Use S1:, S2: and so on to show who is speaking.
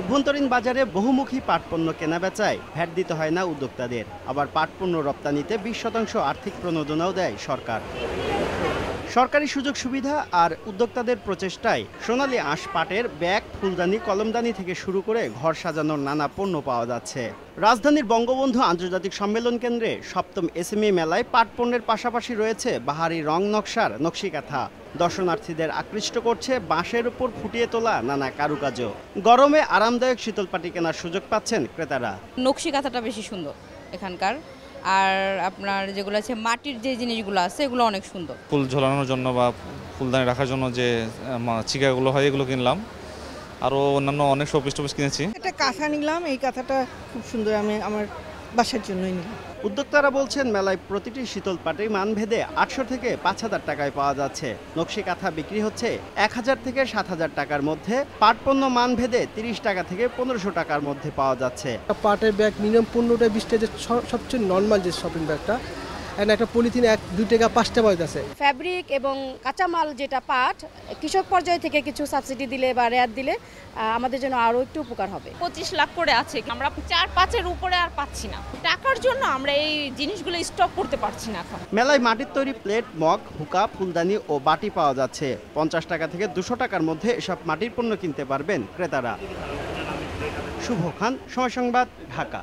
S1: অভ্যন্তরীণ বাজারে বহুমুখী পাট পণ্য কেনাবেচায় ভ্যাট দিতে হয় না উদ্যোক্তাদের, আবার পাট পণ্য রপ্তানিতে 20% আর্থিক প্রণোদনাও দেয় সরকার। সরকারি সুযোগ সুবিধা আর উদ্যোক্তাদের প্রচেষ্টায় সোনালী আঁশ পাটের ব্যাগ, ফুলদানি, কলমদানি থেকে শুরু করে ঘর সাজানোর নানা পণ্য পাওয়া যাচ্ছে। রাজধানীর বঙ্গবন্ধু আন্তর্জাতিক সম্মেলন কেন্দ্রে ৭ম এসএমই মেলায় পাট পণ্যের পাশাপাশি রয়েছে বাহারি রং নকশার নকশিকাঁথা। দর্শনার্থীদের আকৃষ্ট করছে বাঁশের উপর ফুটিয়ে তোলা নানা কারুকাজও। গরমে আরামদায়ক শীতল পাটি কেনার সুযোগ পাচ্ছেন ক্রেতারা।
S2: নকশিকাঁথাটা বেশি সুন্দর এখানকার, আর আপনার যেগুলো আছে মাটির যে জিনিসগুলো আছে এগুলো অনেক সুন্দর।
S3: ফুল ঝোলানোর জন্য বা ফুলদানি রাখার জন্য যে চিকাগুলো হয় এগুলো কিনলাম, আরও অন্যান্য অনেক শোপিস টোপিস কিনেছি।
S4: একটা কাঁথা নিলাম, এই কাঁথাটা খুব সুন্দর, আমি আমার বাসার জন্যই নিলাম।
S1: উদ্যোক্তারা বলছেন মেলায় প্রতিটি শীতল পাটি মানভেদে 800 থেকে 5000 টাকায় পাওয়া যাচ্ছে। নকশি কাঁথা বিক্রি হচ্ছে 1000 থেকে 7000 টাকার মধ্যে। পাট পণ্য মানভেদে 30 টাকা থেকে 1500 টাকার মধ্যে পাওয়া যাচ্ছে।
S5: পাটের ব্যাগ মিনিমাম 15টা 20টা, যে সবচেয়ে নর্মাল যে শপিং ব্যাগটা, একটা পলিথিন 2 টাকা 5টা পাইতেছে।
S6: ফ্যাব্রিক এবং কাঁচামাল যেটা পাট, কৃষক পর্যায় থেকে কিছু সাবসিডি দিলে বা রেয়াত দিলে আমাদের জন্য আরও একটু উপকার হবে।
S7: 25 লাখ করে আছে, আমরা 4-5-এর উপরে আর পাচ্ছি না। টাকার জন্য আমরা এই জিনিসগুলো স্টক করতে পারছি না এখন।
S1: মেলায় মাটির তৈরি প্লেট, মগ, হুকা, ফুলদানি ও বাটি পাওয়া যাচ্ছে। 50 টাকা থেকে 200 টাকার মধ্যে এসব মাটির পণ্য কিনতে পারবেন ক্রেতারা। শুভ খান, সময় সংবাদ, ঢাকা।